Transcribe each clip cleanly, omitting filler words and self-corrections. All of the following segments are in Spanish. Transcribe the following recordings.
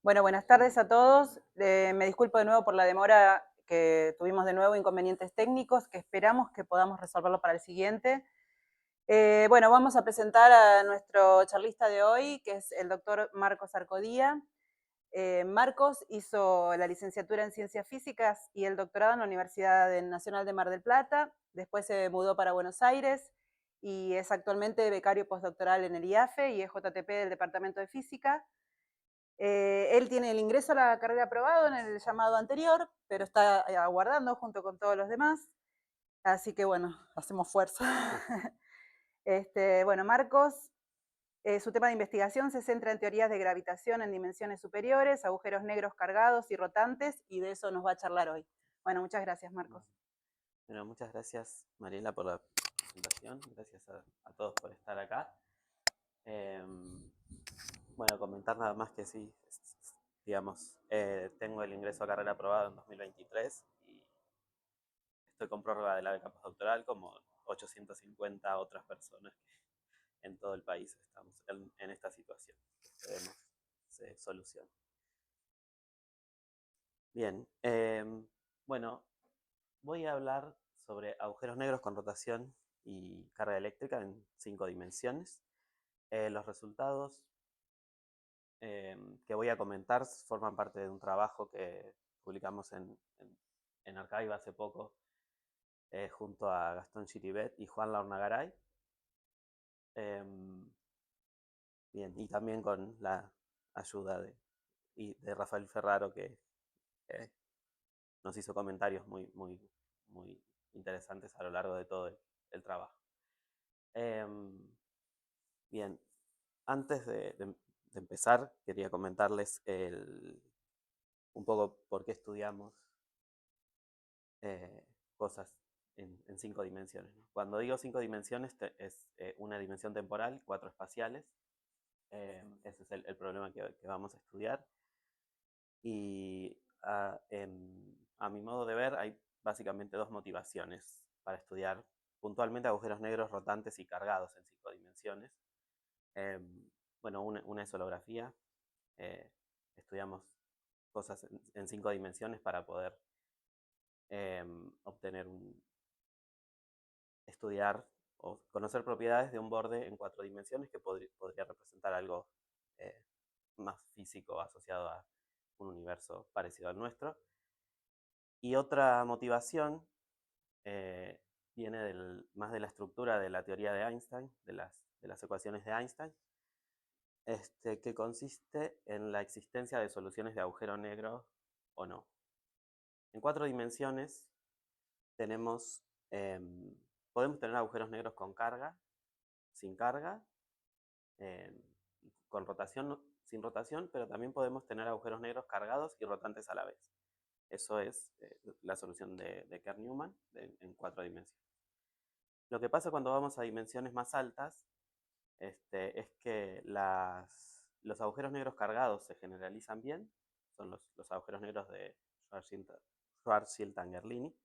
Bueno, buenas tardes a todos. Me disculpo de nuevo por la demora, que tuvimos de nuevo inconvenientes técnicos, que esperamos que podamos resolverlo para el siguiente. Bueno, vamos a presentar a nuestro charlista de hoy, que es el doctor Marcos Arcodía. Marcos hizo la licenciatura en Ciencias Físicas y el doctorado en la Universidad Nacional de Mar del Plata. Después se mudó para Buenos Aires y es actualmente becario postdoctoral en el IAFE y EJTP del Departamento de Física. Él tiene el ingreso a la carrera aprobado en el llamado anterior, pero está aguardando junto con todos los demás. Así que bueno, hacemos fuerza. Bueno, Marcos, su tema de investigación se centra en teorías de gravitación en dimensiones superiores, agujeros negros cargados y rotantes, y de eso nos va a charlar hoy. Bueno, muchas gracias, Marcos. Bueno, muchas gracias, Mariela, por la presentación. Gracias a todos por estar acá. Eh, bueno, comentar nada más que sí, digamos, tengo el ingreso a carrera aprobado en 2023 y estoy con prórroga de la beca postdoctoral como 850 otras personas que en todo el país estamos en esta situación. Esperemos se solucione. Bien, bueno, voy a hablar sobre agujeros negros con rotación y carga eléctrica en 5 dimensiones. Los resultados que voy a comentar forman parte de un trabajo que publicamos en Archive hace poco junto a Gastón Chiribet y Juan Laurnagaray. Bien, y también con la ayuda de Rafael Ferraro, que eh, nos hizo comentarios muy interesantes a lo largo de todo el trabajo. Bien, antes de empezar, quería comentarles un poco por qué estudiamos cosas en 5 dimensiones, ¿no? Cuando digo 5 dimensiones, es una dimensión temporal, 4 espaciales. Ese es el problema que vamos a estudiar. Y a mi modo de ver, hay básicamente dos motivaciones para estudiar puntualmente agujeros negros rotantes y cargados en 5 dimensiones. Eh, bueno, una es holografía. Eh, Estudiamos cosas en 5 dimensiones para poder obtener estudiar o conocer propiedades de un borde en 4 dimensiones que podría representar algo eh, más físico asociado a un universo parecido al nuestro. Y otra motivación eh, viene más de la estructura de la teoría de Einstein, de las ecuaciones de Einstein, que consiste en la existencia de soluciones de agujero negro o no. En 4 dimensiones tenemos, eh, podemos tener agujeros negros con carga, sin carga, eh, con rotación, sin rotación, pero también podemos tener agujeros negros cargados y rotantes a la vez. Eso es la solución de Kerr-Newman en 4 dimensiones. Lo que pasa cuando vamos a dimensiones más altas es que los agujeros negros cargados se generalizan bien, son los agujeros negros de Schwarzschild-Tangerlini.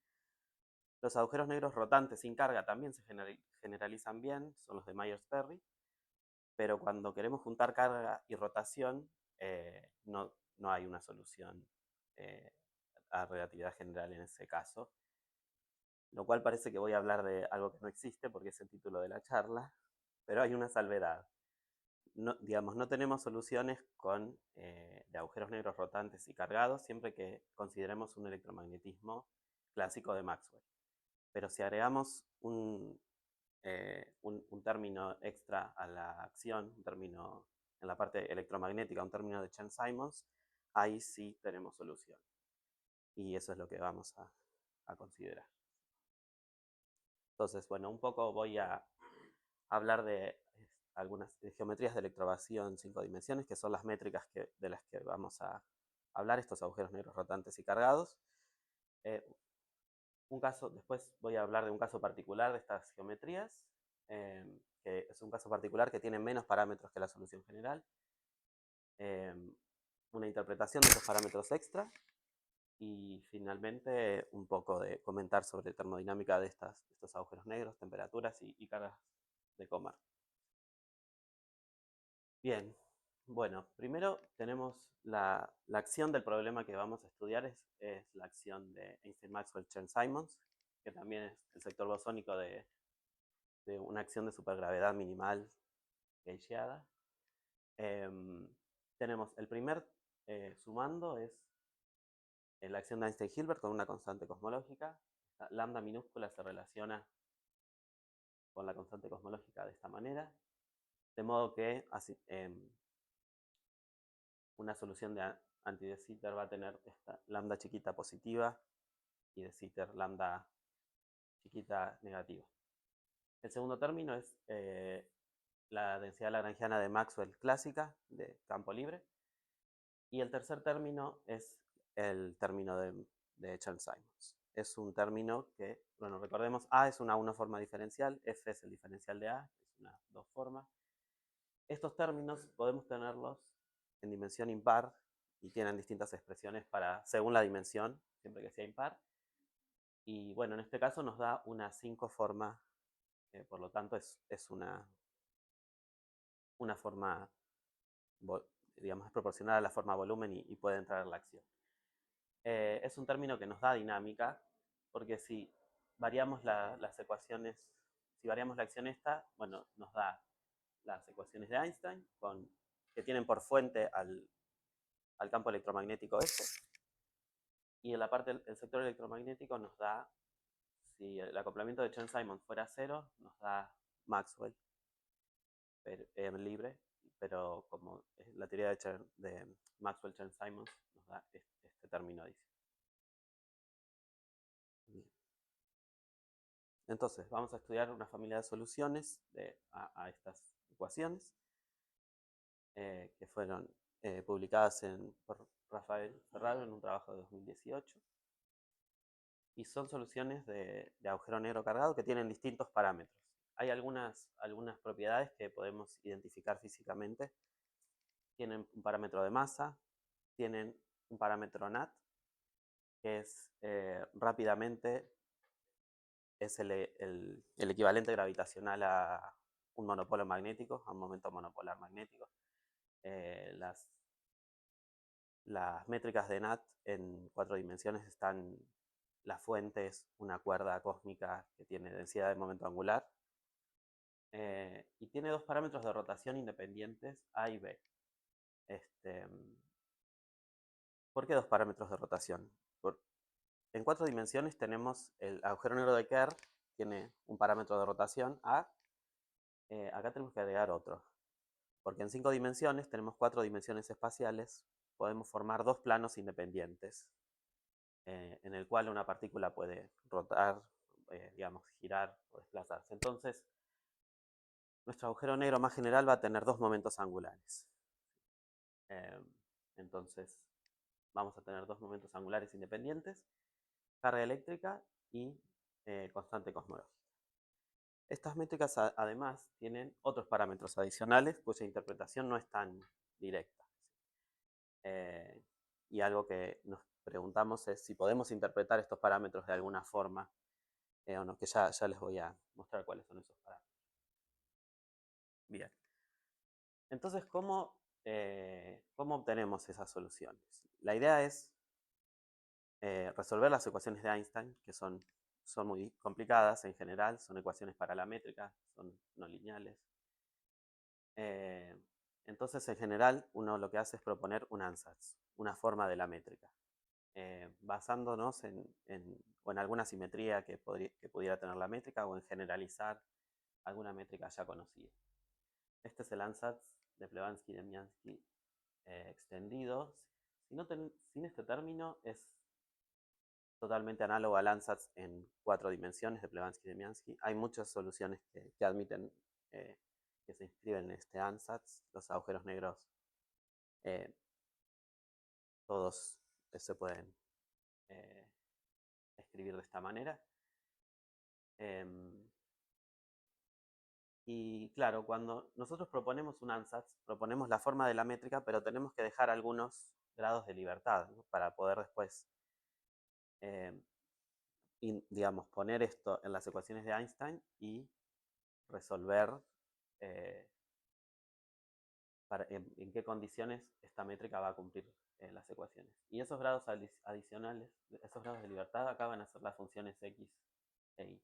Los agujeros negros rotantes sin carga también se generalizan bien, son los de Myers-Berry, pero cuando queremos juntar carga y rotación, no hay una solución eh, a relatividad general en ese caso, lo cual parece que voy a hablar de algo que no existe porque es el título de la charla, pero hay una salvedad. No, digamos, no tenemos soluciones de agujeros negros rotantes y cargados siempre que consideremos un electromagnetismo clásico de Maxwell. Pero si agregamos un término extra a la acción, un término en la parte electromagnética, un término de Chern-Simons, ahí sí tenemos solución. Y eso es lo que vamos a considerar. Entonces, bueno, un poco voy a hablar de algunas geometrías de electrovacío en 5 dimensiones, que son las métricas de las que vamos a hablar, estos agujeros negros rotantes y cargados. Eh, Después voy a hablar de un caso particular de estas geometrías, que es un caso particular que tiene menos parámetros que la solución general. Eh, una interpretación de esos parámetros extra. Y finalmente un poco de comentar sobre termodinámica de estos agujeros negros, temperaturas y cargas de Komar. Bien, Bueno, primero tenemos la acción del problema que vamos a estudiar es la acción de Einstein-Maxwell-Chern-Simons, que también es el sector bosónico de una acción de supergravedad minimal gaussiana. Tenemos el primer sumando es la acción de Einstein-Hilbert con una constante cosmológica. La lambda minúscula se relaciona con la constante cosmológica de esta manera, de modo que una solución de anti de Sitter va a tener esta lambda chiquita positiva y de Sitter lambda chiquita negativa. El segundo término es la densidad lagrangiana de Maxwell clásica de campo libre. Y el tercer término es el término de Chern-Simons. Es un término que, bueno, recordemos, A es una forma diferencial, F es el diferencial de A, es una dos formas. Estos términos podemos tenerlos en dimensión impar y tienen distintas expresiones según la dimensión, siempre que sea impar. Y bueno, en este caso nos da una 5 forma, por lo tanto es una forma, digamos, es proporcional a la forma volumen y puede entrar en la acción. Es un término que nos da dinámica, porque si variamos las ecuaciones, si variamos la acción esta, bueno, nos da las ecuaciones de Einstein, que tienen por fuente al campo electromagnético S, y en la parte del sector electromagnético nos da, si el acoplamiento de Chern-Simons fuera cero, nos da Maxwell libre, pero como la teoría de Maxwell-Chern-Simons nos da este término adicional. Entonces, vamos a estudiar una familia de soluciones a estas ecuaciones que fueron publicadas por Rafael Ferraro en un trabajo de 2018. Y son soluciones de agujero negro cargado que tienen distintos parámetros. Hay algunas propiedades que podemos identificar físicamente. Tienen un parámetro de masa, tienen un parámetro NAT, que es rápidamente es el equivalente gravitacional a un monopolo magnético, a un momento monopolar magnético. Las métricas de NAT en 4 dimensiones están, la fuente es una cuerda cósmica que tiene densidad de momento angular y tiene dos parámetros de rotación independientes, A y B. ¿Por qué dos parámetros de rotación? En 4 dimensiones tenemos el agujero negro de Kerr, tiene un parámetro de rotación A, acá tenemos que agregar otro, porque en 5 dimensiones tenemos 4 dimensiones espaciales, podemos formar dos planos independientes, en el cual una partícula puede rotar, digamos, girar o desplazarse. Entonces, nuestro agujero negro más general va a tener dos momentos angulares. Entonces, vamos a tener dos momentos angulares independientes, carga eléctrica y constante cosmológica. Estas métricas además tienen otros parámetros adicionales cuya interpretación no es tan directa. Y algo que nos preguntamos es si podemos interpretar estos parámetros de alguna forma o no, que ya les voy a mostrar cuáles son esos parámetros. Bien. Entonces, ¿cómo obtenemos esas soluciones? La idea es resolver las ecuaciones de Einstein, que son muy complicadas en general, son ecuaciones paramétricas, son no lineales. Entonces, en general, uno lo que hace es proponer un ansatz, una forma de la métrica, basándonos en alguna simetría que pudiera tener la métrica o en generalizar alguna métrica ya conocida. Este es el ansatz de Plebanski-Demiansky extendido. Sin este término es totalmente análogo al ansatz en 4 dimensiones de Plebanski-Demiansky. Hay muchas soluciones que admiten que se inscriben en este ansatz. Los agujeros negros todos se pueden escribir de esta manera. Y claro, cuando nosotros proponemos un ansatz, proponemos la forma de la métrica, pero tenemos que dejar algunos grados de libertad, ¿no? Para poder después, digamos, poner esto en las ecuaciones de Einstein y resolver en qué condiciones esta métrica va a cumplir las ecuaciones. Y esos grados adicionales, esos grados de libertad, acá van a ser las funciones x e y.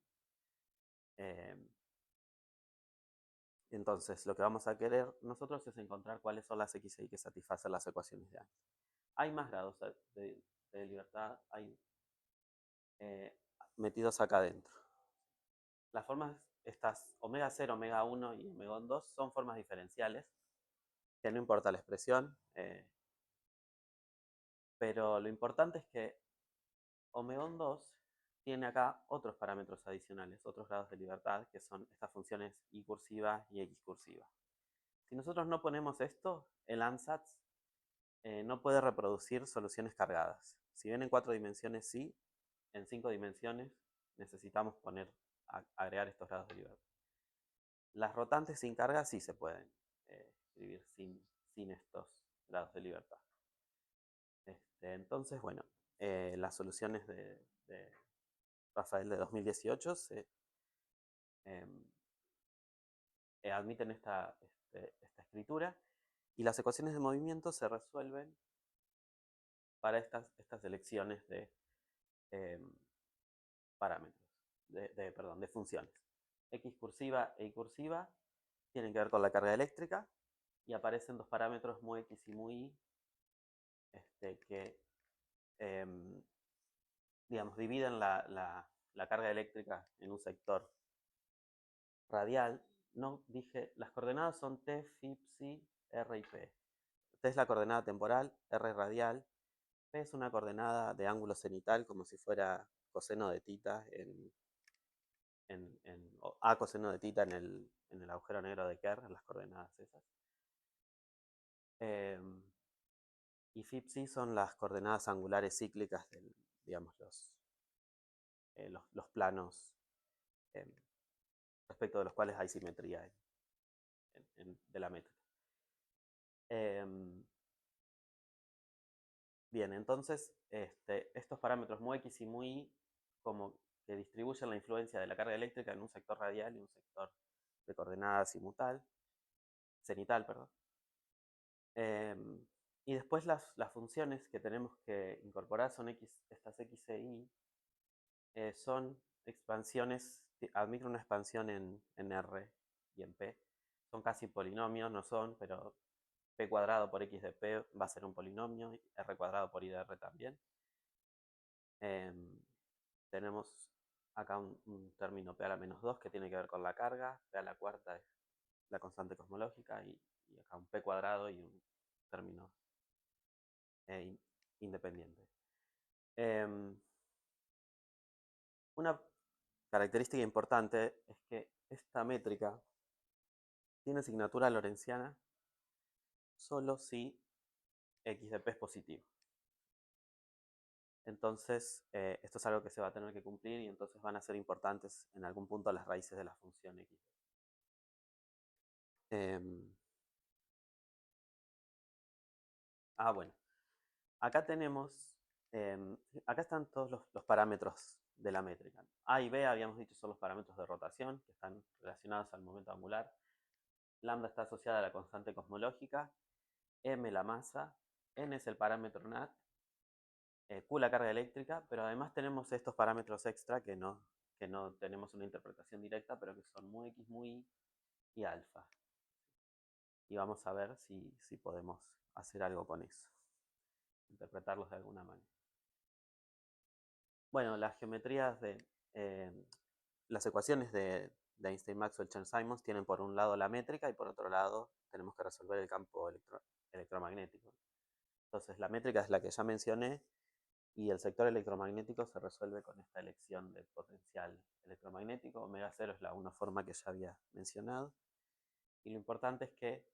Entonces, lo que vamos a querer nosotros es encontrar cuáles son las x e y que satisfacen las ecuaciones de Einstein. Hay más grados de libertad, hay metidos acá adentro. Las formas, estas omega 0, omega 1 y omega 2 son formas diferenciales, que no importa la expresión, pero lo importante es que omega 2 tiene acá otros parámetros adicionales, otros grados de libertad, que son estas funciones y cursiva y x cursiva. Si nosotros no ponemos esto, el ansatz no puede reproducir soluciones cargadas. Si bien en 4 dimensiones sí, en 5 dimensiones necesitamos agregar estos grados de libertad. Las rotantes sin carga sí se pueden escribir sin estos grados de libertad. Entonces, bueno, las soluciones de Rafael de 2018 admiten esta escritura y las ecuaciones de movimiento se resuelven para estas elecciones de parámetros, de funciones. X cursiva e Y cursiva tienen que ver con la carga eléctrica y aparecen dos parámetros mu X y mu Y que digamos, dividen la carga eléctrica en un sector radial. No dije, las coordenadas son T, phi, psi, R y P. T es la coordenada temporal, R radial, P es una coordenada de ángulo cenital, como si fuera coseno de tita o A coseno de tita en el agujero negro de Kerr, las coordenadas esas. Y phi, psi son las coordenadas angulares cíclicas digamos, los planos respecto de los cuales hay simetría de la métrica. Bien, entonces estos parámetros mu X y mu Y como que distribuyen la influencia de la carga eléctrica en un sector radial y un sector de coordenada cenital, perdón. Y después las funciones que tenemos que incorporar son estas X e Y, son expansiones, admiten una expansión en R y en P. Son casi polinomios, no son, pero P cuadrado por X de P va a ser un polinomio, R cuadrado por Y de R también. Tenemos acá un término P a la menos 2 que tiene que ver con la carga, P a la cuarta es la constante cosmológica y acá un P cuadrado y un término independiente. Una característica importante es que esta métrica tiene asignatura lorentziana solo si X de P es positivo. Entonces, esto es algo que se va a tener que cumplir y entonces van a ser importantes en algún punto las raíces de la función X. Bueno. Acá tenemos, acá están todos los parámetros de la métrica. A y B, habíamos dicho, son los parámetros de rotación que están relacionados al momento angular. Lambda está asociada a la constante cosmológica. M la masa. N es el parámetro NAT. Q la carga eléctrica, pero además tenemos estos parámetros extra que no tenemos una interpretación directa, pero que son mu X, mu Y y alfa. Y vamos a ver si podemos hacer algo con eso. Interpretarlos de alguna manera. Bueno, las geometrías las ecuaciones de Einstein-Maxwell-Chern-Simons tienen por un lado la métrica y por otro lado tenemos que resolver el campo electromagnético. Entonces la métrica es la que ya mencioné y el sector electromagnético se resuelve con esta elección del potencial electromagnético. Omega 0 es la una forma que ya había mencionado. Y lo importante es que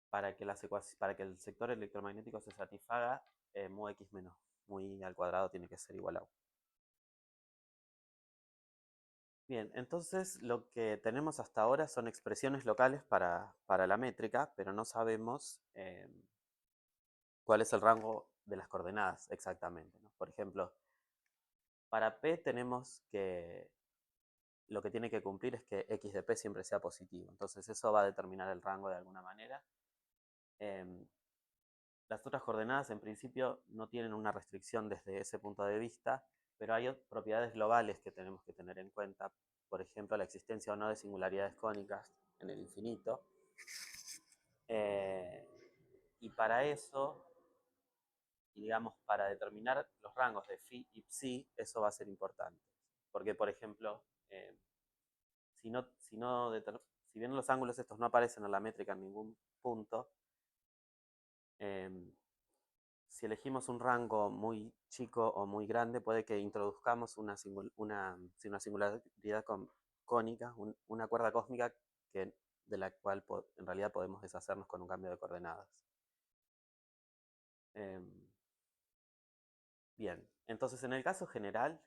para que el sector electromagnético se satisfaga, mu x menos mu y al cuadrado tiene que ser igual a 1. Bien, entonces lo que tenemos hasta ahora son expresiones locales para la métrica, pero no sabemos cuál es el rango de las coordenadas exactamente, ¿no? Por ejemplo, para P tenemos que lo que tiene que cumplir es que X de P siempre sea positivo. Entonces eso va a determinar el rango de alguna manera. Em, las otras coordenadas en principio no tienen una restricción desde ese punto de vista, pero hay propiedades globales que tenemos que tener en cuenta. Por ejemplo, la existencia o no de singularidades cónicas en el infinito. Eh, y para eso, y digamos, para determinar los rangos de phi y psi, eso va a ser importante. Porque, por ejemplo, si bien los ángulos estos no aparecen en la métrica en ningún punto, eh, si elegimos un rango muy chico o muy grande, puede que introduzcamos una singularidad cónica, una cuerda cósmica de la cual en realidad podemos deshacernos con un cambio de coordenadas. Bien, entonces en el caso general,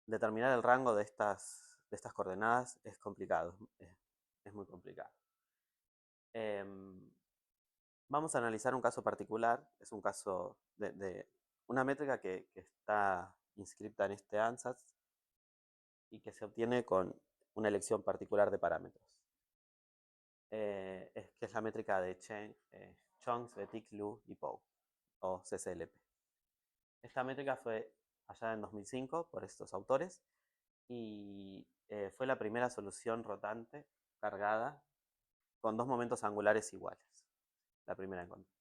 determinar el rango de estas coordenadas es complicado, es muy complicado. Vamos a analizar un caso particular, es un caso de una métrica que está inscrita en este ANSATS y que se obtiene con una elección particular de parámetros. Que es la métrica de Chongs, Betic, Liu y Pou, o CCLP. Esta métrica fue hallada en 2005 por estos autores y fue la primera solución rotante cargada con dos momentos angulares iguales. La primera en contra.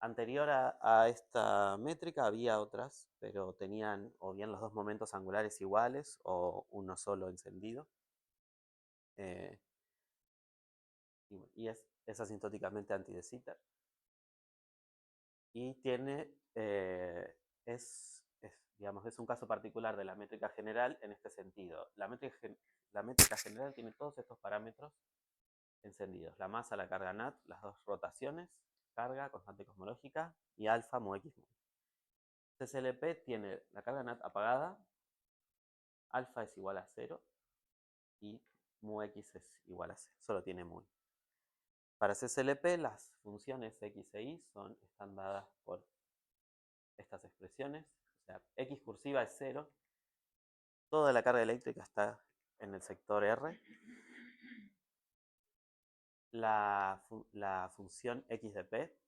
Anterior a esta métrica había otras, pero tenían o bien los dos momentos angulares iguales o uno solo encendido. Eh, y es asintóticamente anti de Sitter. Y tiene, digamos, es un caso particular de la métrica general en este sentido. La métrica general tiene todos estos parámetros encendidos. La masa, la carga nat, las dos rotaciones, carga, constante cosmológica y alfa mu x mu. CCLP tiene la carga nat apagada, alfa es igual a 0 y mu x es igual a 0, solo tiene mu. Para CCLP las funciones x e y están dadas por estas expresiones, o sea, x cursiva es 0, toda la carga eléctrica está en el sector R, la función x de p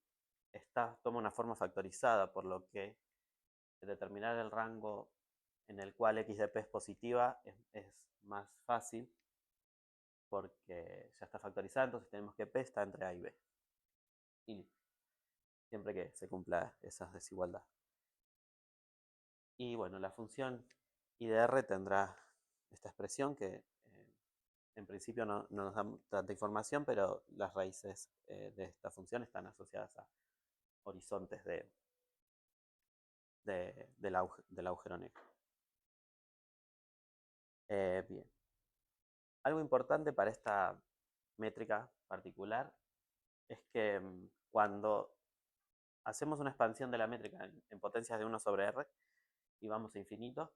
toma una forma factorizada, por lo que determinar el rango en el cual x de p es positiva es más fácil porque ya está factorizada, entonces tenemos que p está entre a y b. Y siempre que se cumpla esa desigualdad. Y bueno, la función I de R tendrá esta expresión que en principio no nos da tanta información, pero las raíces de esta función están asociadas a horizontes del agujero negro. Bien. Algo importante para esta métrica particular es que cuando hacemos una expansión de la métrica en potencias de 1 sobre R y vamos a infinito,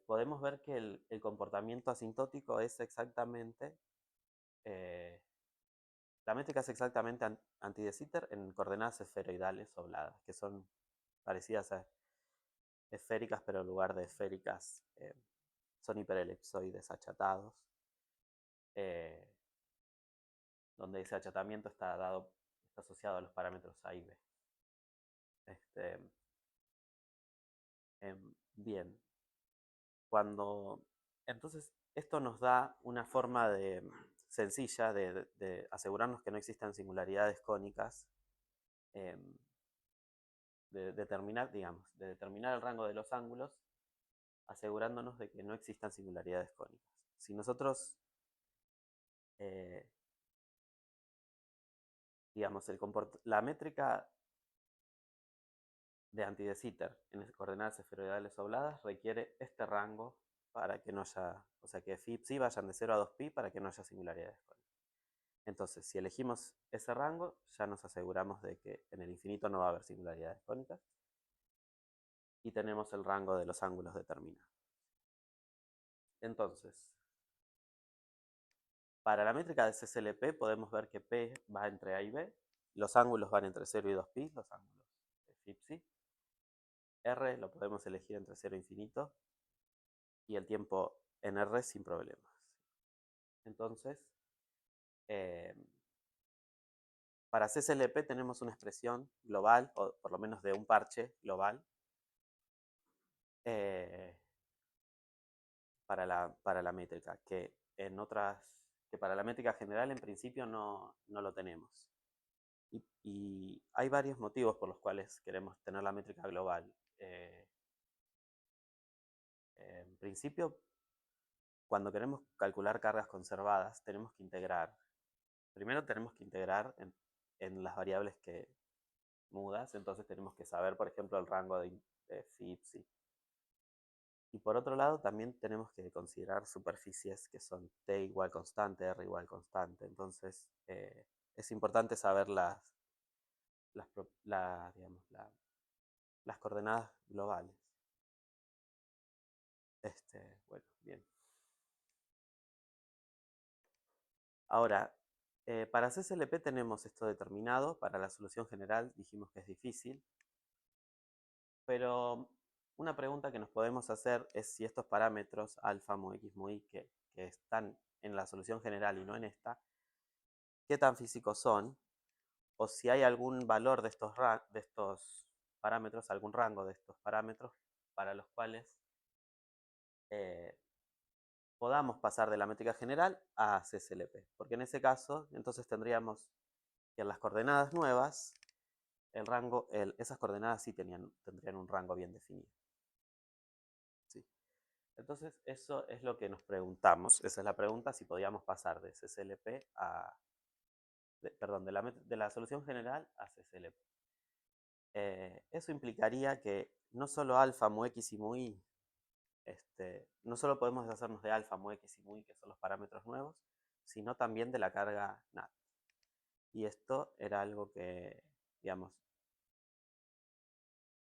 podemos ver que el comportamiento asintótico es exactamente, la métrica es exactamente anti de Sitter en coordenadas esferoidales obladas, que son parecidas a esféricas, pero en lugar de esféricas son hiperelipsoides achatados, donde ese achatamiento está asociado a los parámetros A y B. Bien. Entonces, esto nos da una forma sencilla de asegurarnos que no existan singularidades cónicas, de determinar el rango de los ángulos, asegurándonos de que no existan singularidades cónicas. Si nosotros, la métrica de anti de Sitter en coordenadas esferoidales obladas requiere este rango para que no haya, o sea, que phi y psi vayan de 0 a 2pi para que no haya singularidades cónicas. Entonces, si elegimos ese rango, ya nos aseguramos de que en el infinito no va a haber singularidades cónicas y tenemos el rango de los ángulos determinados. Entonces, para la métrica de CCLP podemos ver que P va entre A y B, los ángulos van entre 0 y 2pi, los ángulos de phi y psi. R lo podemos elegir entre 0 e infinito y el tiempo en R sin problemas. Entonces, para CSLP tenemos una expresión global, o por lo menos de un parche global, para la métrica, que para la métrica general en principio no lo tenemos. Y hay varios motivos por los cuales queremos tener la métrica global. En principio, cuando queremos calcular cargas conservadas, tenemos que integrar. Primero tenemos que integrar en las variables que mudas, entonces tenemos que saber, por ejemplo, el rango de FIPS. Y por otro lado, también tenemos que considerar superficies que son T igual constante, R igual constante. Entonces, es importante saber digamos, las coordenadas globales. Bueno, bien. Ahora, para CSLP tenemos esto determinado. Para la solución general dijimos que es difícil. Pero una pregunta que nos podemos hacer es si estos parámetros alfa, mu x, mu y, que están en la solución general y no en esta, ¿qué tan físicos son? O si hay algún valor de estos parámetros, algún rango de estos parámetros para los cuales podamos pasar de la métrica general a CSLP. Porque en ese caso, entonces tendríamos que en las coordenadas nuevas, esas coordenadas sí tendrían un rango bien definido. ¿Sí? Entonces, eso es lo que nos preguntamos. Esa es la pregunta, si podíamos pasar de CSLP de la solución general a CSLP. Eso implicaría que no solo alfa, mu x y mu y, no solo podemos deshacernos de alfa, mu x y mu y, que son los parámetros nuevos, sino también de la carga NAT. Y esto era algo que, digamos,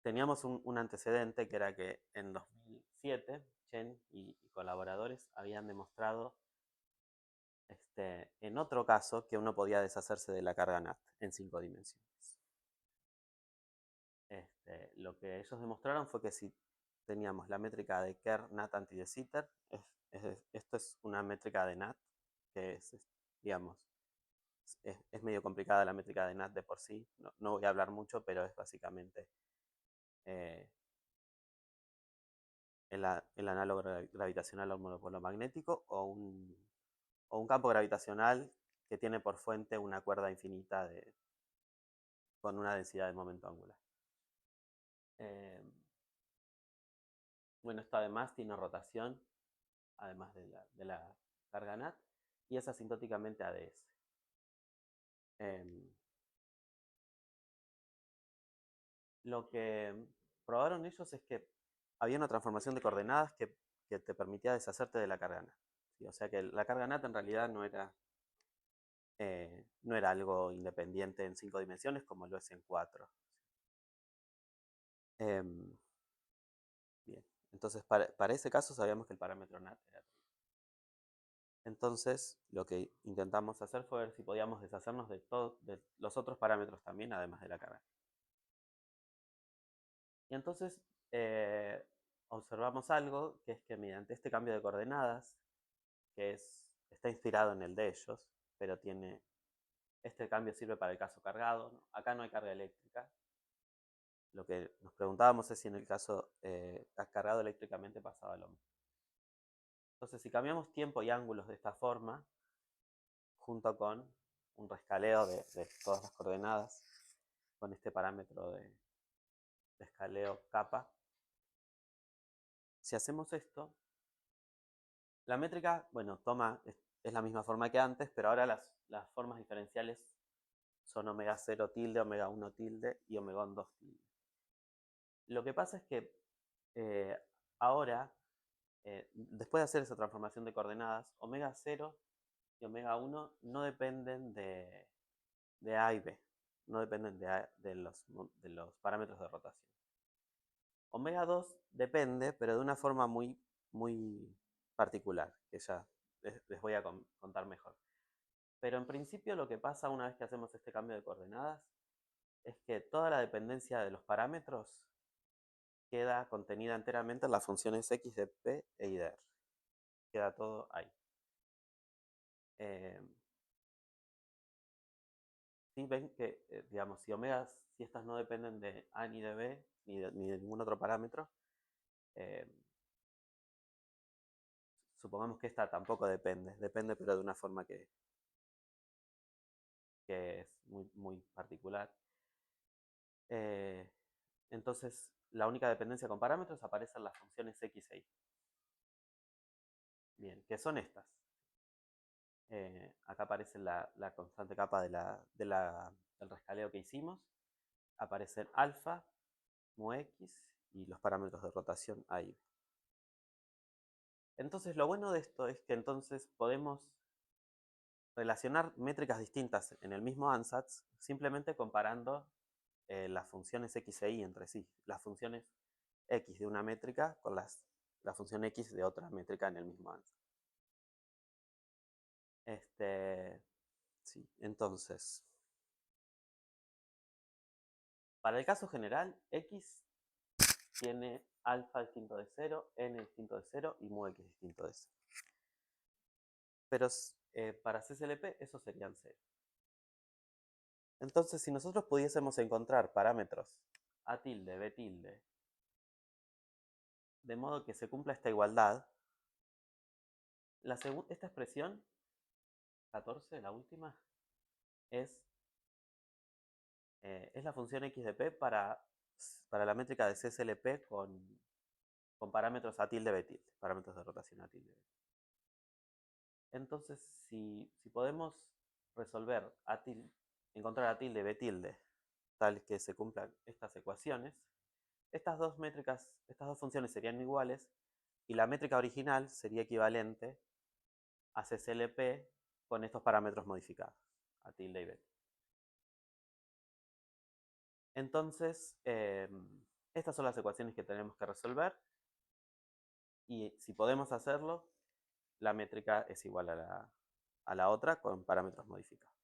teníamos un antecedente, que era que en 2007 Chen y colaboradores habían demostrado en otro caso que uno podía deshacerse de la carga NAT en 5 dimensiones. Lo que ellos demostraron fue que si teníamos la métrica de Kerr, NAT, anti de Sitter, esto es una métrica de NAT, que es, digamos, es medio complicada la métrica de NAT de por sí, no voy a hablar mucho, pero es básicamente el análogo gravitacional a un monopolo magnético o un campo gravitacional que tiene por fuente una cuerda infinita con una densidad de momento angular. Bueno, esto además tiene rotación, además de la carga NAT, y es asintóticamente ADS. Lo que probaron ellos es que había una transformación de coordenadas que te permitía deshacerte de la carga NAT. ¿Sí? O sea que la carga NAT en realidad no era algo independiente en 5 dimensiones como lo es en 4. Bien, entonces para ese caso sabíamos que el parámetro NAT era 3. Entonces lo que intentamos hacer fue ver si podíamos deshacernos de los otros parámetros también, además de la carga. Y entonces observamos algo, que es que mediante este cambio de coordenadas, que está inspirado en el de ellos, pero este cambio sirve para el caso cargado, ¿no? Acá no hay carga eléctrica. Lo que nos preguntábamos es si en el caso cargado eléctricamente pasaba lo mismo. Entonces, si cambiamos tiempo y ángulos de esta forma, junto con un rescaleo de todas las coordenadas, con este parámetro de escaleo kappa, si hacemos esto, la métrica, bueno, es la misma forma que antes, pero ahora las formas diferenciales son omega 0 tilde, omega 1 tilde y omega 2 tilde. Lo que pasa es que ahora, después de hacer esa transformación de coordenadas, omega 0 y omega 1 no dependen de A y B, no dependen de los parámetros de rotación. Omega 2 depende, pero de una forma muy, muy particular, que ya les voy a contar mejor. Pero en principio lo que pasa una vez que hacemos este cambio de coordenadas es que toda la dependencia de los parámetros queda contenida enteramente en las funciones x de p e y de r. Queda todo ahí. ¿sí? Ven que, digamos, si omegas, si estas no dependen de A ni de B, ni de ningún otro parámetro, eh, supongamos que esta tampoco depende pero de una forma que es muy, muy particular. Entonces, la única dependencia con parámetros aparece en las funciones x e y. Bien, ¿qué son estas? Acá aparece la constante capa del rescaleo que hicimos. Aparecen alfa, mu x y los parámetros de rotación a y b. Entonces, lo bueno de esto es que entonces podemos relacionar métricas distintas en el mismo ansatz simplemente comparando las funciones x e y entre sí. Las funciones x de una métrica con la función x de otra métrica en el mismo ansatz. Sí, entonces, para el caso general, x tiene alfa distinto de 0, n distinto de 0 y mu x distinto de 0. Pero para CSLP eso serían 0. Entonces, si nosotros pudiésemos encontrar parámetros a tilde, b tilde, de modo que se cumpla esta igualdad, esta expresión, 14, la última, es la función x de p para la métrica de CSLP con parámetros a tilde, b tilde, parámetros de rotación a tilde, b tilde. Entonces, si podemos resolver encontrar a tilde, b tilde, tal que se cumplan estas ecuaciones, estas dos métricas, estas dos funciones serían iguales y la métrica original sería equivalente a CSLP con estos parámetros modificados, a tilde y b tilde. Entonces, estas son las ecuaciones que tenemos que resolver y si podemos hacerlo, la métrica es igual a la otra con parámetros modificados.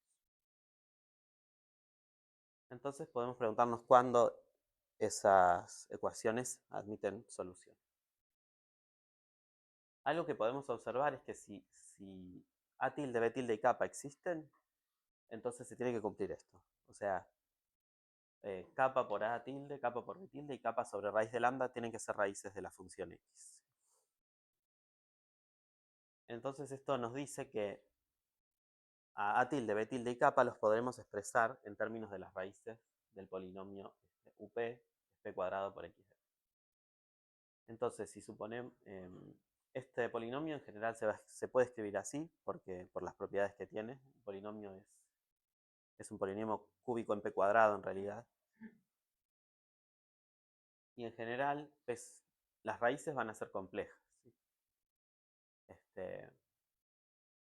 Entonces podemos preguntarnos cuándo esas ecuaciones admiten solución. Algo que podemos observar es que si A tilde, B tilde y kappa existen, entonces se tiene que cumplir esto. O sea, kappa por A tilde, kappa por B tilde y kappa sobre raíz de lambda tienen que ser raíces de la función x. Entonces esto nos dice que a tilde, B tilde y kappa los podremos expresar en términos de las raíces del polinomio UP, p cuadrado por x. Entonces, si suponemos, este polinomio en general se puede escribir así, porque por las propiedades que tiene. El polinomio es un polinomio cúbico en p cuadrado en realidad. Y en general, las raíces van a ser complejas. ¿Sí?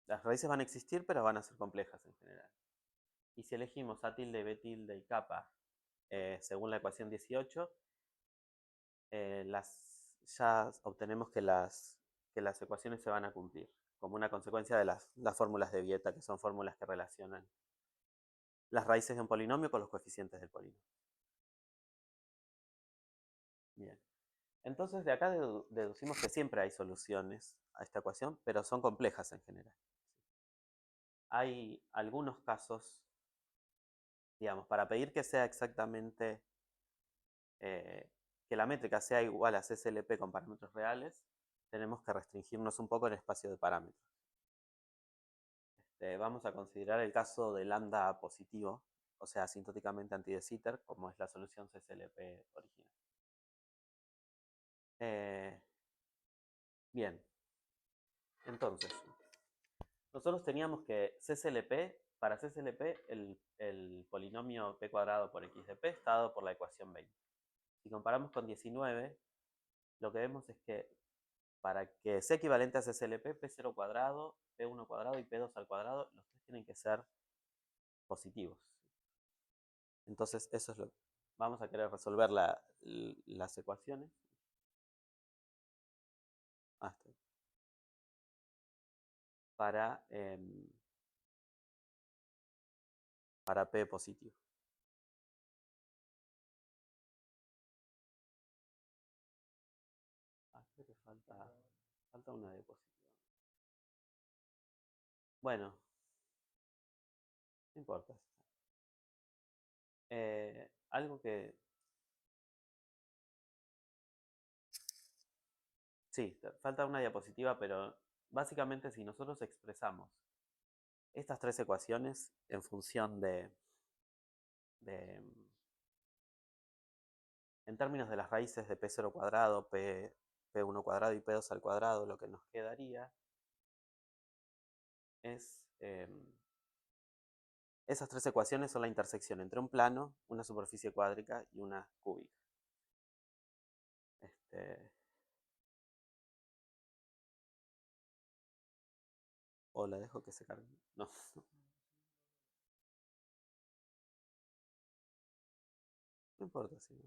Las raíces van a existir, pero van a ser complejas en general. Y si elegimos a tilde, b tilde y kappa según la ecuación 18, ya obtenemos que las ecuaciones se van a cumplir, como una consecuencia de las fórmulas de Vieta, que son fórmulas que relacionan las raíces de un polinomio con los coeficientes del polinomio. Bien. Entonces, de acá deducimos que siempre hay soluciones a esta ecuación, pero son complejas en general. Hay algunos casos, digamos, para pedir que sea exactamente, que la métrica sea igual a CSLP con parámetros reales, tenemos que restringirnos un poco el espacio de parámetros. Vamos a considerar el caso de lambda positivo, o sea, asintóticamente anti de Sitter, como es la solución CSLP original. Bien, entonces, nosotros teníamos que para CSLP, el polinomio p cuadrado por x de p está dado por la ecuación 20. Si comparamos con 19, lo que vemos es que para que sea equivalente a CSLP, p0 cuadrado, p1 cuadrado y p2 al cuadrado, los tres tienen que ser positivos. Entonces, eso es lo que vamos a querer resolver las ecuaciones. Para P positivo. Creo que falta una de positiva. Bueno, no importa. Algo que... Sí, falta una diapositiva, pero básicamente si nosotros expresamos estas tres ecuaciones en función de en términos de las raíces de p0 cuadrado, p1 cuadrado y p2 al cuadrado, lo que nos quedaría es... esas tres ecuaciones son la intersección entre un plano, una superficie cuádrica y una cúbica. O la dejo que se cargue. No. No importa si no.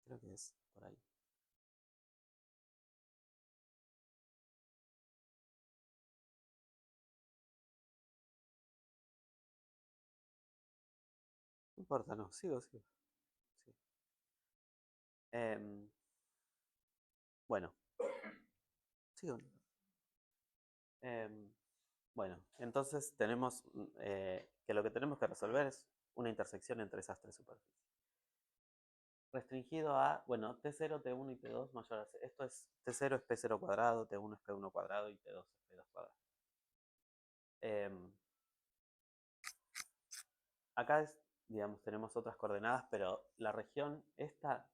Creo que es por ahí. No importa, no. Sigo. Sí. Bueno, sigo. Bueno, entonces tenemos que lo que tenemos que resolver es una intersección entre esas tres superficies. Restringido a, bueno, T0, T1 y T2 mayor a 0. Esto es, T0 es P0 cuadrado, T1 es P1 cuadrado y T2 es P2 cuadrado. Acá es, digamos, tenemos otras coordenadas, pero la región esta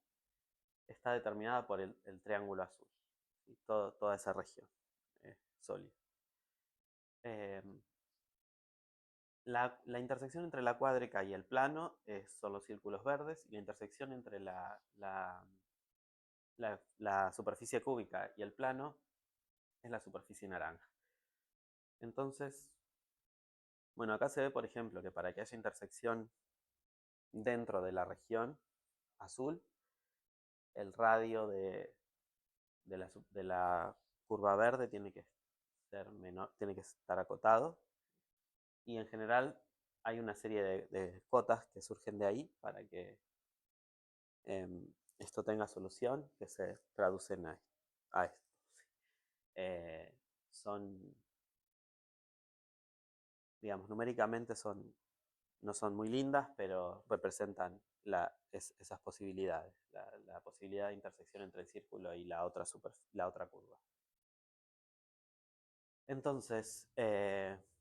está determinada por el triángulo azul. ¿Sí? Toda esa región sólida. La intersección entre la cuádrica y el plano son los círculos verdes, y la intersección entre la superficie cúbica y el plano es la superficie naranja. Entonces, bueno, acá se ve, por ejemplo, que para que haya intersección dentro de la región azul, el radio de la curva verde tiene que ser menor, tiene que estar acotado, y en general hay una serie de cotas que surgen de ahí para que esto tenga solución, que se traducen a esto. Son, digamos, numéricamente no son muy lindas, pero representan esas posibilidades, la posibilidad de intersección entre el círculo y la otra curva. Entonces,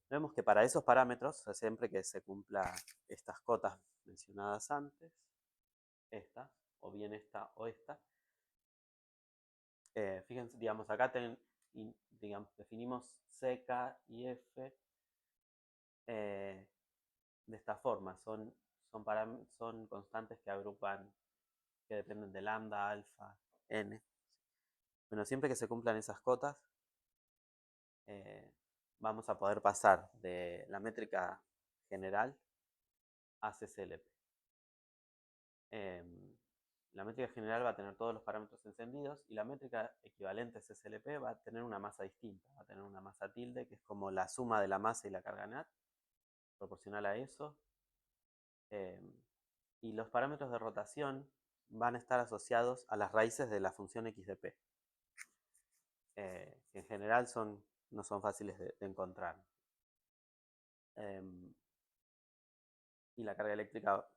vemos que para esos parámetros, siempre que se cumpla estas cotas mencionadas antes, esta, o bien esta o esta, fíjense, digamos, acá digamos, definimos C, K y F de esta forma. Son constantes que agrupan, que dependen de lambda, alfa, n. Bueno, siempre que se cumplan esas cotas, vamos a poder pasar de la métrica general a CCLP. La métrica general va a tener todos los parámetros encendidos, y la métrica equivalente a CCLP va a tener una masa distinta, va a tener una masa tilde, que es como la suma de la masa y la carga NAT, proporcional a eso. Y los parámetros de rotación van a estar asociados a las raíces de la función x de p, que en general no son fáciles de encontrar. Y la carga eléctrica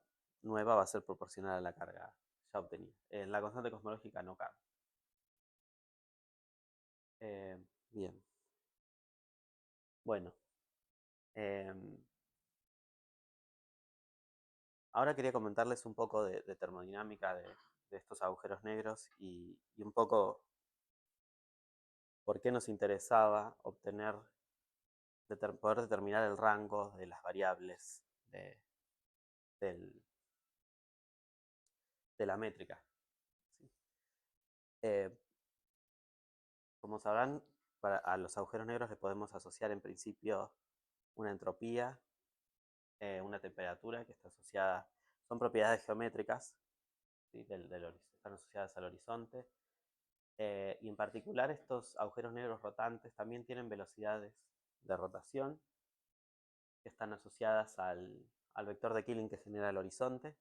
nueva va a ser proporcional a la carga ya obtenida. La constante cosmológica no cambia. Bien. Bueno. Ahora quería comentarles un poco de termodinámica de estos agujeros negros, y un poco por qué nos interesaba poder determinar el rango de las variables de la métrica. ¿Sí? Como sabrán, a los agujeros negros le podemos asociar en principio una entropía, una temperatura que está asociada, son propiedades geométricas, ¿sí? Están asociadas al horizonte. Y en particular estos agujeros negros rotantes también tienen velocidades de rotación que están asociadas al vector de Killing que genera el horizonte.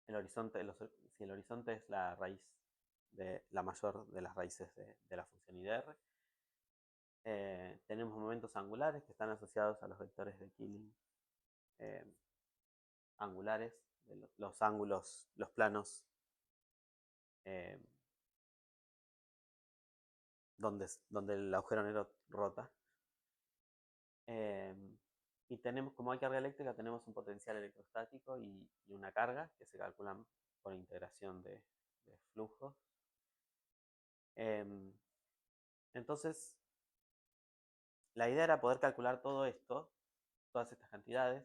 el horizonte, si el horizonte es la raíz la mayor de las raíces de la función IDR. Tenemos momentos angulares que están asociados a los vectores de Killing angulares, los ángulos, los planos donde el agujero negro rota. Y tenemos, como hay carga eléctrica, tenemos un potencial electrostático y una carga que se calculan por integración de flujos. Entonces, la idea era poder calcular todo esto, todas estas cantidades,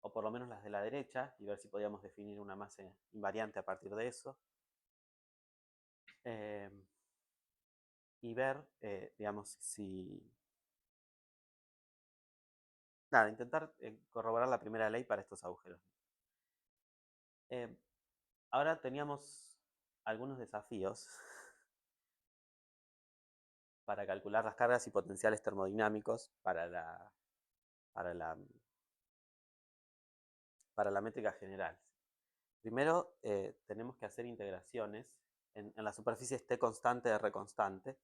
o por lo menos las de la derecha, y ver si podíamos definir una masa invariante a partir de eso. Y ver, digamos, si... Nada, intentar corroborar la primera ley para estos agujeros. Ahora teníamos algunos desafíos para calcular las cargas y potenciales termodinámicos para la métrica general. Primero, tenemos que hacer integraciones en la superficie T constante, R constante.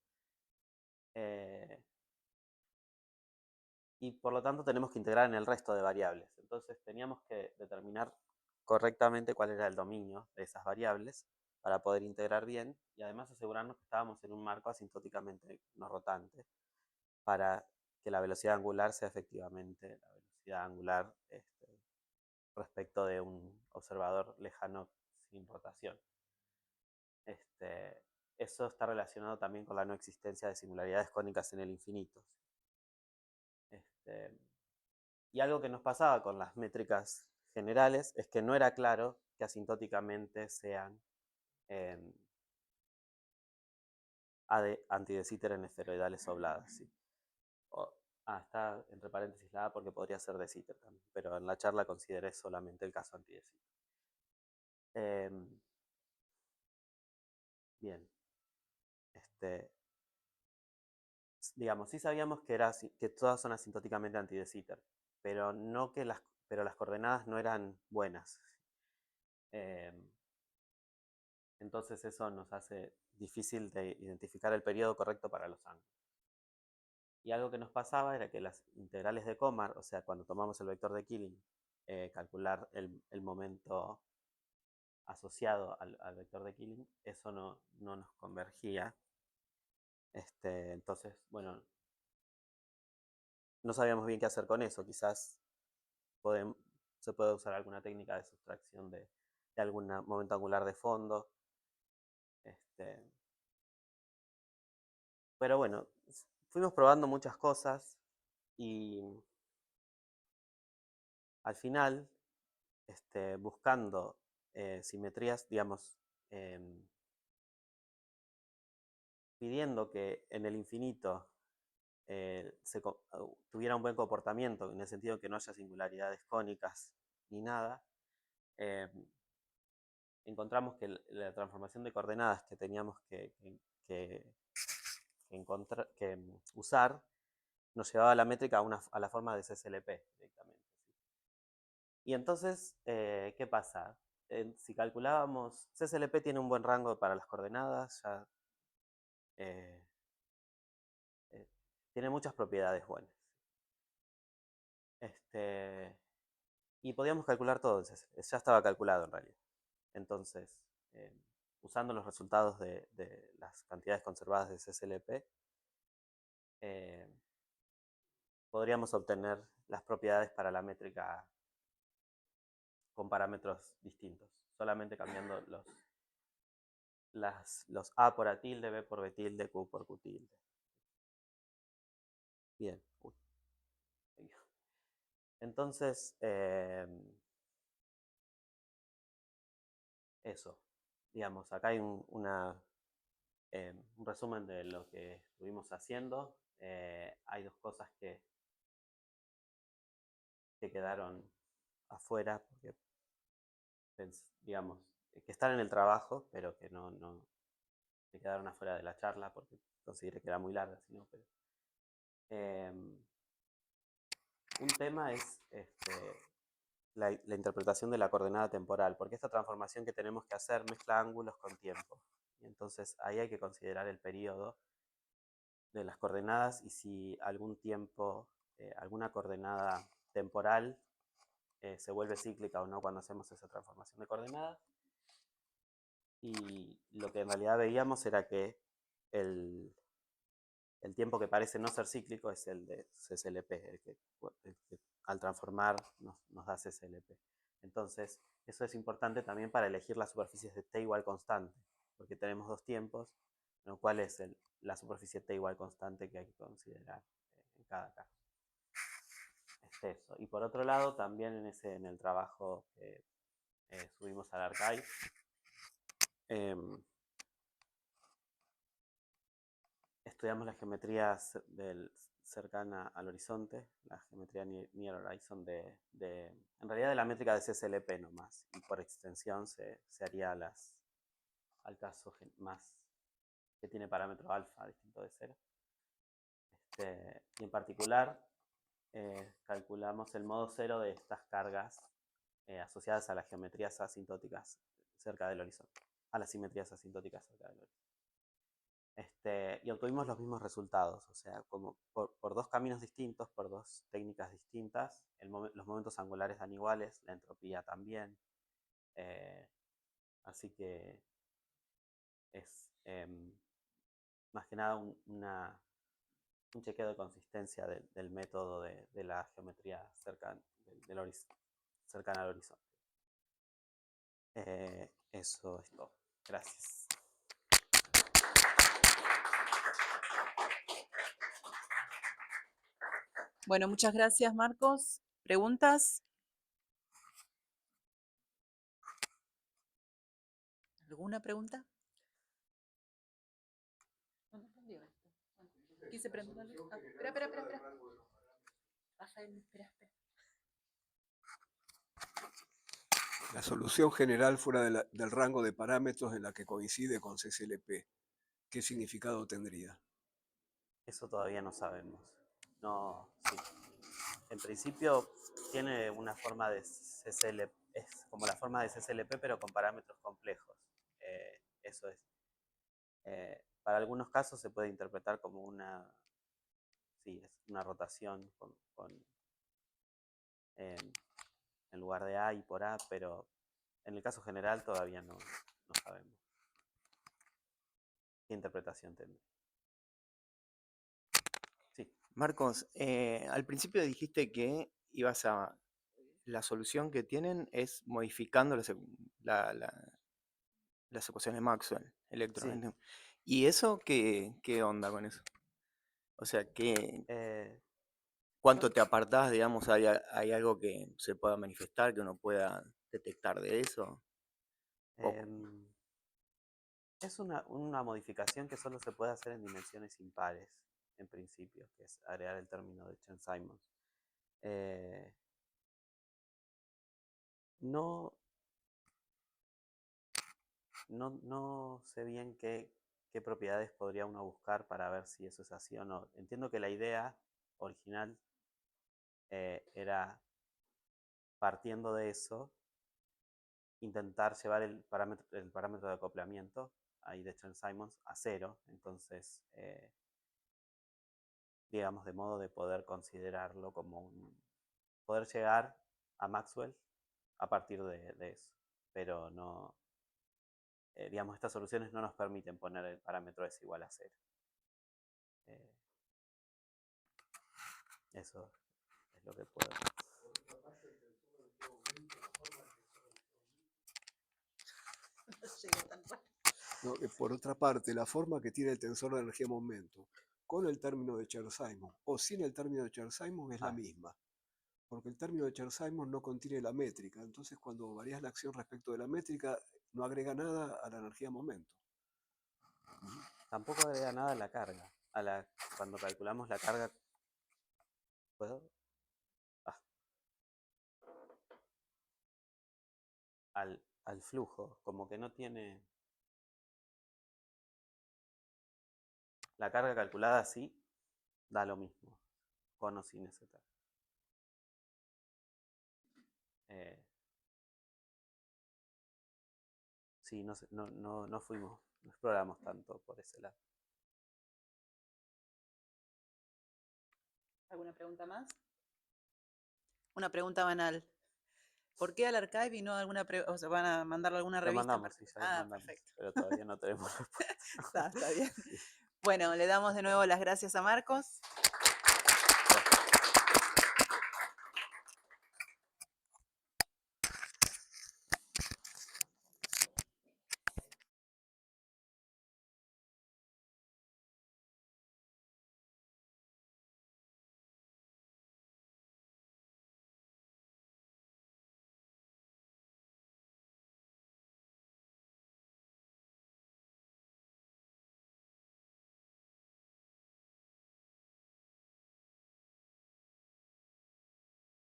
Y por lo tanto tenemos que integrar en el resto de variables. Entonces teníamos que determinar correctamente cuál era el dominio de esas variables para poder integrar bien y además asegurarnos que estábamos en un marco asintóticamente no rotante para que la velocidad angular sea efectivamente la velocidad angular respecto de un observador lejano sin rotación. Eso está relacionado también con la no existencia de singularidades cónicas en el infinito. Y algo que nos pasaba con las métricas generales es que no era claro que asintóticamente sean anti de Sitter en esferoidales obladas. ¿Sí? Está entre paréntesis la A porque podría ser de Sitter también, pero en la charla consideré solamente el caso anti de Sitter. Bien. Digamos, sí sabíamos que todas son asintóticamente anti de Sitter, pero las coordenadas no eran buenas. Entonces eso nos hace difícil de identificar el periodo correcto para los ángulos. Y algo que nos pasaba era que las integrales de Komar, o sea, cuando tomamos el vector de Killing, calcular el momento asociado al vector de Killing, eso no nos convergía. Entonces, bueno, no sabíamos bien qué hacer con eso. Quizás se puede usar alguna técnica de sustracción de algún momento angular de fondo. Pero bueno, fuimos probando muchas cosas y al final, buscando simetrías, digamos, pidiendo que en el infinito tuviera un buen comportamiento, en el sentido que no haya singularidades cónicas ni nada, encontramos que la transformación de coordenadas que teníamos que usar nos llevaba a la métrica a la forma de CSLP directamente. ¿Sí? Y entonces, ¿qué pasa? Si calculábamos, CSLP tiene un buen rango para las coordenadas, ya tiene muchas propiedades buenas. Y podíamos calcular todo, ya estaba calculado en realidad. Entonces, usando los resultados de las cantidades conservadas de CSLP, podríamos obtener las propiedades para la métrica con parámetros distintos, solamente cambiando los A por A tilde, B por B tilde, Q por Q tilde. Bien. Entonces, eso. Digamos, acá hay un resumen de lo que estuvimos haciendo. Hay dos cosas que quedaron afuera, porque, digamos, que están en el trabajo, pero que no que quedaron afuera de la charla porque consideré que era muy larga, sino, pero, un tema es la interpretación de la coordenada temporal, porque esta transformación que tenemos que hacer mezcla ángulos con tiempo. Y entonces ahí hay que considerar el periodo de las coordenadas y si algún tiempo, alguna coordenada temporal se vuelve cíclica o no cuando hacemos esa transformación de coordenadas. Y lo que en realidad veíamos era que el, el tiempo que parece no ser cíclico es el de CSLP, el que al transformar nos da CSLP. Entonces, eso es importante también para elegir las superficies de t igual constante, porque tenemos dos tiempos, lo cual es la superficie t igual constante que hay que considerar en cada caso. Eso. Y por otro lado, también en el trabajo que subimos al archive, estudiamos la geometría cercana al horizonte, la geometría near horizon en realidad de la métrica de CSLP nomás, y por extensión se haría al caso más que tiene parámetro alfa distinto de cero. Y en particular calculamos el modo cero de estas cargas asociadas a las geometrías asintóticas cerca del horizonte, a las simetrías asintóticas cerca del horizonte. Y obtuvimos los mismos resultados, o sea, como por dos caminos distintos, por dos técnicas distintas, los momentos angulares dan iguales, la entropía también, así que es más que nada un chequeo de consistencia del método de la geometría cercana al horizonte. Eso es todo. Gracias. Bueno, muchas gracias, Marcos. ¿Preguntas? ¿Alguna pregunta? ¿Dónde prendió esto? Quise prender la luz. Espera. Rafael, espera. La solución general fuera del rango de parámetros en la que coincide con CSLP, ¿qué significado tendría? Eso todavía no sabemos. No, sí. En principio tiene una forma de CSLP, es como la forma de CSLP pero con parámetros complejos. Eso es. Para algunos casos se puede interpretar como una rotación en lugar de A y por A, pero en el caso general todavía no sabemos qué interpretación tendría. Sí. Marcos, al principio dijiste que la solución que tienen es modificando las ecuaciones de Maxwell Sí. electrónicamente. ¿Y eso qué onda con eso? O sea, ¿cuánto te apartás, digamos, hay algo que se pueda manifestar, que uno pueda detectar de eso? Es una modificación que solo se puede hacer en dimensiones impares, en principio, que es agregar el término de Chern-Simons. No sé bien qué propiedades podría uno buscar para ver si eso es así o no. Entiendo que la idea original era, partiendo de eso, intentar llevar el parámetro de acoplamiento ahí de Chern-Simons a cero. Entonces, digamos, de modo de poder considerarlo como poder llegar a Maxwell a partir de eso. Pero no, digamos, estas soluciones no nos permiten poner el parámetro S igual a cero. Eso es lo que puedo. No, por otra parte, la forma que tiene el tensor de energía-momento con el término de Chern-Simons o sin el término de Chern-Simons es la misma, porque el término de Chern-Simons no contiene la métrica, entonces cuando varías la acción respecto de la métrica no agrega nada a la energía-momento. Tampoco agrega nada a la carga. Cuando calculamos la carga, ¿puedo? Al flujo, como que no tiene. La carga calculada así da lo mismo, con o sin ese término. sí, no fuimos, no exploramos tanto por ese lado. ¿Alguna pregunta más? Una pregunta banal. ¿Por qué al archive y no alguna o sea, van a mandarle alguna Lo revista? mandamos, sí, ya lo mandamos, Perfecto. pero todavía no tenemos respuesta. Está bien. Bueno, le damos de nuevo las gracias a Marcos.